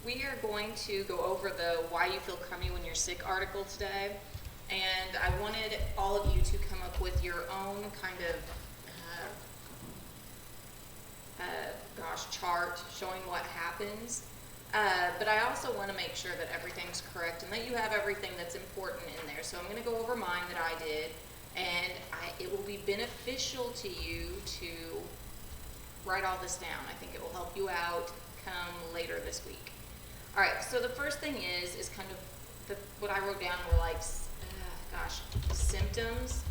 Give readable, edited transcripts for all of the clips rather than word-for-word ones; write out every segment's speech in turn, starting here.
We are going to go over the Why You Feel Crummy When You're Sick article today, and I wanted all of you to come up with your own kind of chart showing what happens. But I also want to make sure that everything's correct and that you have everything that's important in there. So I'm going to go over mine that I did, and it will be beneficial to you to write all this down. I think it will help you out come later this week. All right, so the first thing is kind of what I wrote down were like, symptoms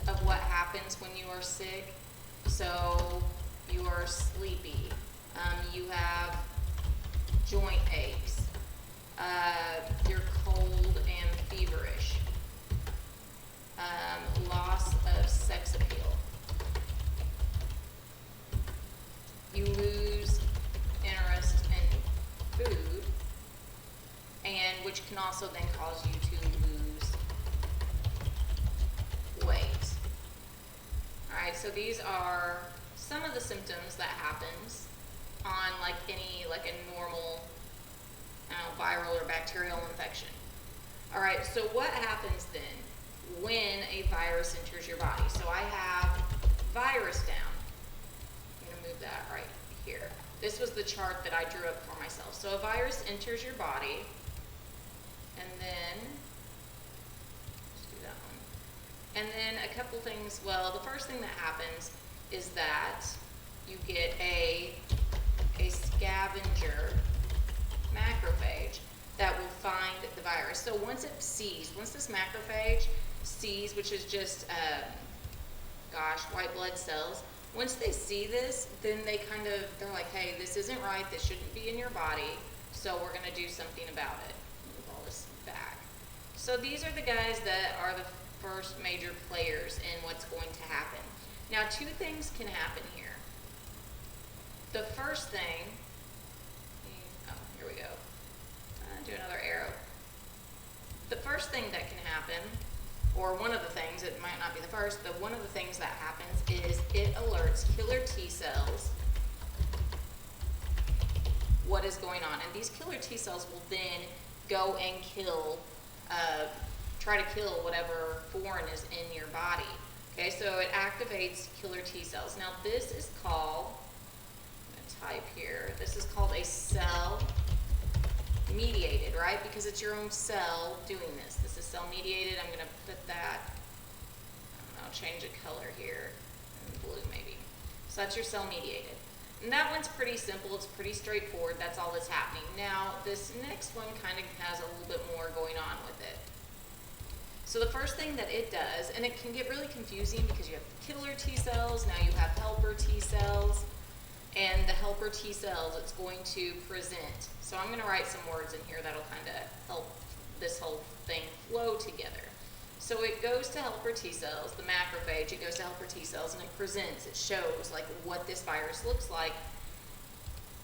of what happens when you are sick. So you are sleepy, you have joint aches, you're cold and feverish, loss of sex appeal, you lose interest in food, and which can also then cause you to lose weight. All right, so these are some of the symptoms that happens on like a normal viral or bacterial infection. All right, so what happens then when a virus enters your body? So I have virus down. I'm going to move that right here. This was the chart that I drew up for myself. So a virus enters your body, and then, let's do that one. And then a couple things, well, the first thing that happens is that you get a scavenger macrophage that will find the virus. So once this macrophage sees, which is just, white blood cells, once they see this, then they're like, hey, this isn't right, this shouldn't be in your body, so we're gonna do something about it. Move all this back. So these are the guys that are the first major players in what's going to happen. Now, two things can happen here. The first thing, here we go. Do another arrow. The first thing that can happen, or one of the things, it might not be the first, but one of the things that happens is it alerts killer T cells what is going on. And these killer T cells will then go and try to kill whatever foreign is in your body. Okay, so it activates killer T cells. Now this is called, I'm going to type here, this is called a cell mediated, right? Because it's your own cell doing this. This is cell mediated. I'm going to put that, I'll change the color here, in blue maybe. So that's your cell mediated. And that one's pretty simple. It's pretty straightforward. That's all that's happening. Now, this next one kind of has a little bit more going on with it. So the first thing that it does, and it can get really confusing because you have killer T cells, now you have helper T cells, and the helper T cells, it's going to present. So I'm going to write some words in here that'll kind of help this whole thing flow together. So it goes to helper T cells, the macrophage, it goes to helper T cells, and it presents, it shows like what this virus looks like.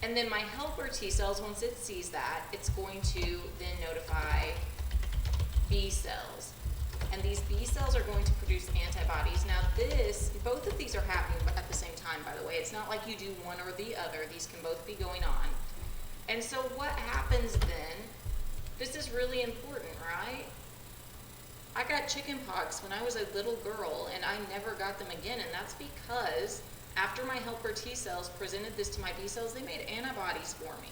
And then my helper T cells, once it sees that, it's going to then notify B cells. And these B cells are going to produce antibodies. Now both of these are happening at the same time, by the way. It's not like you do one or the other. These can both be going on. And so what happens then, this is really important, right? I got chicken pox when I was a little girl, and I never got them again. And that's because after my helper T cells presented this to my B cells, they made antibodies for me,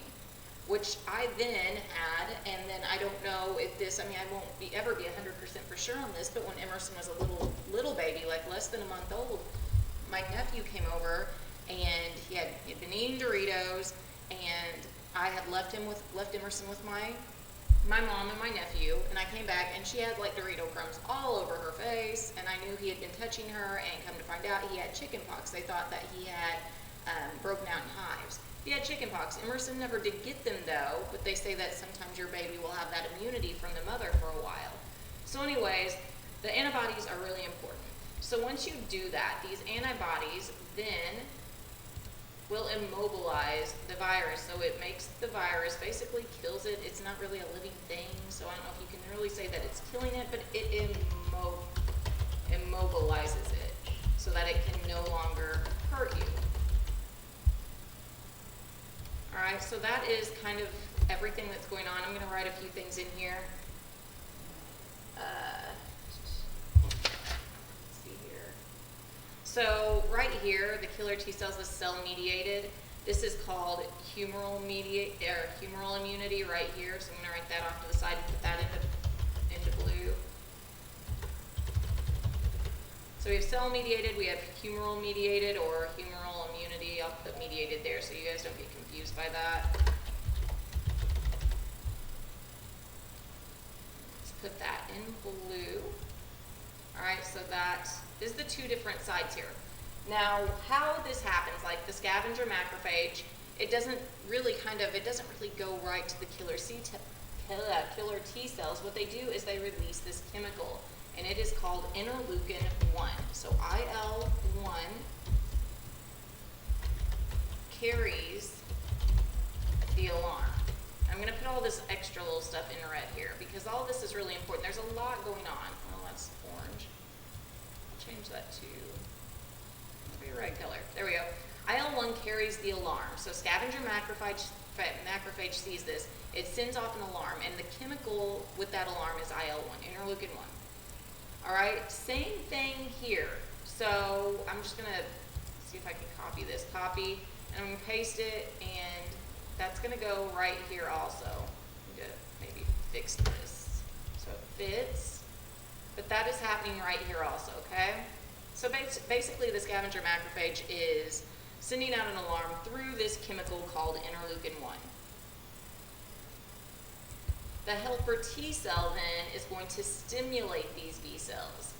which I then had, and then I don't know if this, I won't ever be 100% for sure on this, but when Emerson was a little baby, like less than a month old, my nephew came over, and he had been eating Doritos, and I had left Emerson with my mom and my nephew, and I came back, and she had like Dorito crumbs all over her face, and I knew he had been touching her, and come to find out he had chicken pox. They thought that he had broken out in hives. He had chicken pox. Emerson never did get them though, but they say that sometimes your baby will have that immunity from the mother for a while. So anyways, the antibodies are really important. So once you do that, these antibodies then will immobilize the virus. So it makes the virus, basically kills it. It's not really a living thing, so I don't know if you can really say that it's killing it, but it immobilizes it so that it can no longer hurt you. All right, so that is kind of everything that's going on. I'm going to write a few things in here. Let's see here. So right here, the killer T cells is cell mediated. This is called humoral immunity right here. So I'm going to write that off to the side and put that into blue. So we have cell mediated, we have humoral mediated or humoral immunity. I'll put mediated there so you guys don't get confused by that. Let's put that in blue. All right, so that is the two different sides here. Now, how this happens, like the scavenger macrophage, it doesn't really go right to the killer T cells. What they do is they release this chemical, and it is called interleukin 1. So IL-1 carries the alarm. I'm going to put all this extra little stuff in red here because all this is really important. There's a lot going on. Oh, that's orange. I'll change that to maybe a red color. There we go. IL-1 carries the alarm. So scavenger macrophage sees this. It sends off an alarm, and the chemical with that alarm is IL-1, interleukin 1. All right, same thing here. So I'm just going to see if I can copy this. Copy, and I'm going to paste it, and that's going to go right here also. I'm going to maybe fix this so it fits. But that is happening right here also, okay? So basically the scavenger macrophage is sending out an alarm through this chemical called interleukin 1. The helper T cell then is going to stimulate these B cells.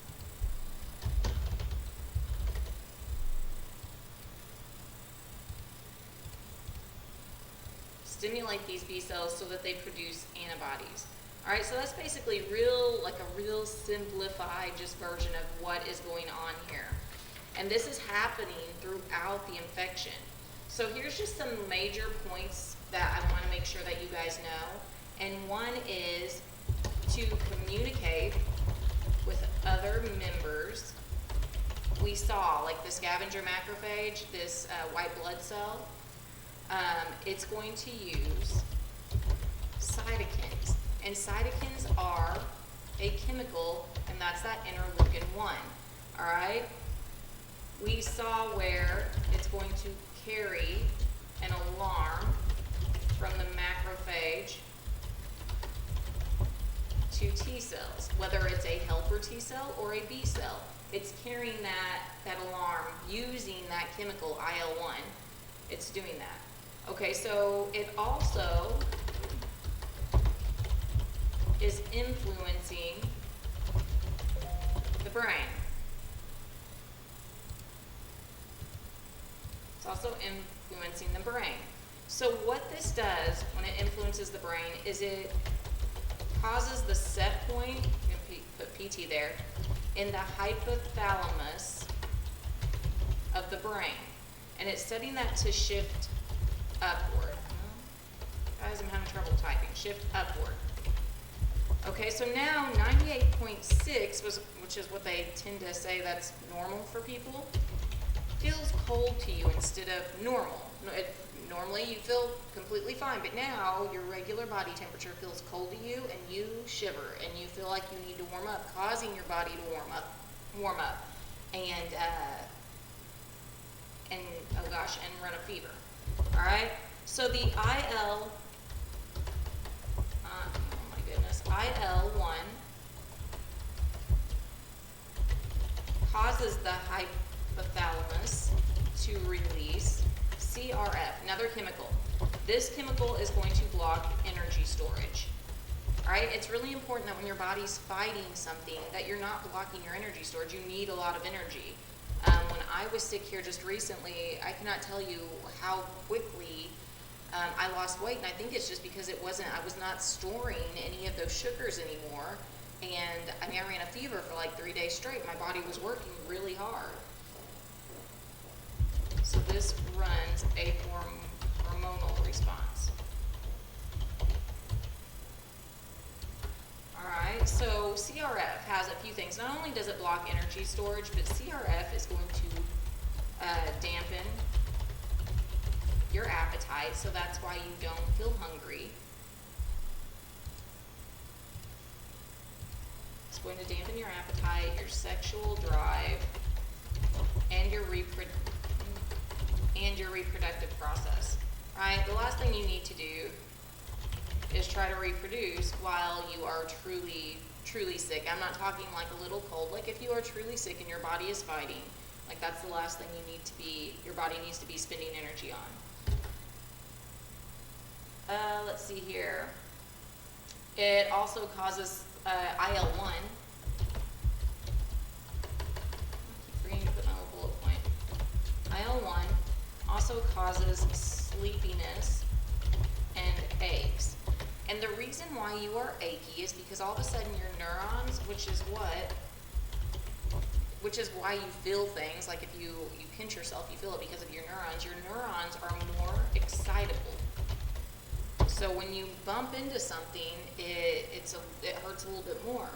Stimulate these B cells so that they produce antibodies. All right, so that's basically a real simplified just version of what is going on here. And this is happening throughout the infection. So here's just some major points that I want to make sure that you guys know. And one is to communicate with other members. We saw, like the scavenger macrophage, this white blood cell, it's going to use cytokines. And cytokines are a chemical, and that's that interleukin 1. All right? We saw where it's going to carry an alarm from the macrophage to T cells, whether it's a helper T cell or a B cell. It's carrying that alarm using that chemical IL-1. It's doing that. Okay, so it also is influencing the brain. It's also influencing the brain. So what this does when it influences the brain is it causes the set point, you can put PT there, in the hypothalamus of the brain. And it's setting that to shift upward. Guys, I'm having trouble typing. Shift upward. Okay, so now 98.6, which is what they tend to say that's normal for people, feels cold to you instead of normal. Normally you feel completely fine, but now your regular body temperature feels cold to you and you shiver and you feel like you need to warm up, causing your body to warm up and oh gosh, and run a fever. All right, so the IL-1 causes the hypothalamus to release CRF, another chemical. This chemical is going to block energy storage. All right, it's really important that when your body's fighting something that you're not blocking your energy storage. You need a lot of energy. When I was sick here just recently, I cannot tell you how quickly I lost weight, and I think it's just because I was not storing any of those sugars anymore. And I mean, I ran a fever for like 3 days straight. My body was working really hard. So this runs a hormonal response. All right, so CRF has a few things. Not only does it block energy storage, but CRF is going to dampen your appetite, so that's why you don't feel hungry. It's going to dampen your appetite, your sexual drive, and your reproductive process, right? The last thing you need to do is try to reproduce while you are truly sick. I'm not talking like a little cold. Like if you are truly sick and your body is fighting, like that's the last thing your body needs to be spending energy on. Let's see here. It also causes IL-1. Forgetting to put my little bullet point. IL-1 also causes sleepiness and aches. And the reason why you are achy is because all of a sudden your neurons, which is why you feel things, like if you pinch yourself, you feel it because of your neurons are more excitable. So when you bump into something, it hurts a little bit more.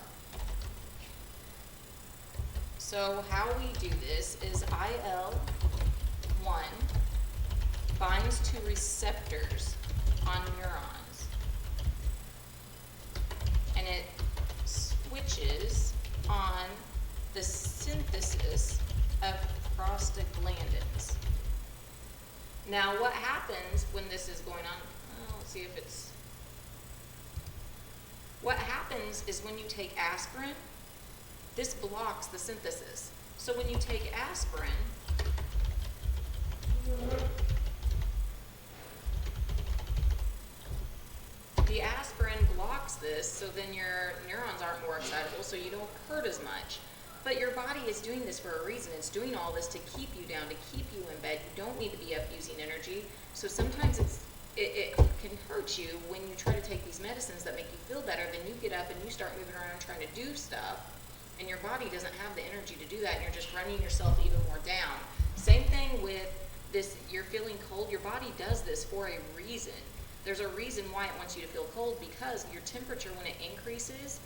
So how we do this is IL-1 binds to receptors on neurons, and it switches on the synthesis of prostaglandins. Now what happens when this is going on, let's see if it's, what happens is when you take aspirin, this blocks the synthesis. So when you take aspirin, the aspirin blocks this, so then your neurons aren't more excitable, so you don't hurt as much. But your body is doing this for a reason. It's doing all this to keep you down, to keep you in bed. You don't need to be up using energy. So sometimes it can hurt you when you try to take these medicines that make you feel better. Then you get up and you start moving around trying to do stuff, and your body doesn't have the energy to do that, and you're just running yourself even more down. Same thing with this, you're feeling cold. Your body does this for a reason. There's a reason why it wants you to feel cold, because your temperature, when it increases,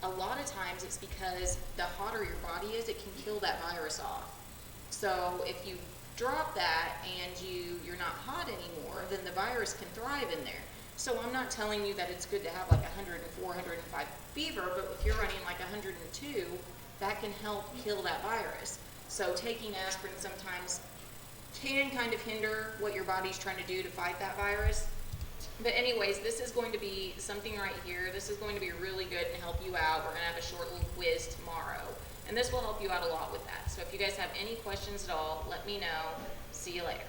a lot of times it's because the hotter your body is, it can kill that virus off. So if you drop that and you're not hot anymore, then the virus can thrive in there. So I'm not telling you that it's good to have like 104, 105 fever, but if you're running like 102, that can help kill that virus. So taking aspirin sometimes can kind of hinder what your body's trying to do to fight that virus. But anyways, this is going to be something right here. This is going to be really good and help you out. We're going to have a short little quiz tomorrow, and this will help you out a lot with that. So if you guys have any questions at all, let me know. See you later.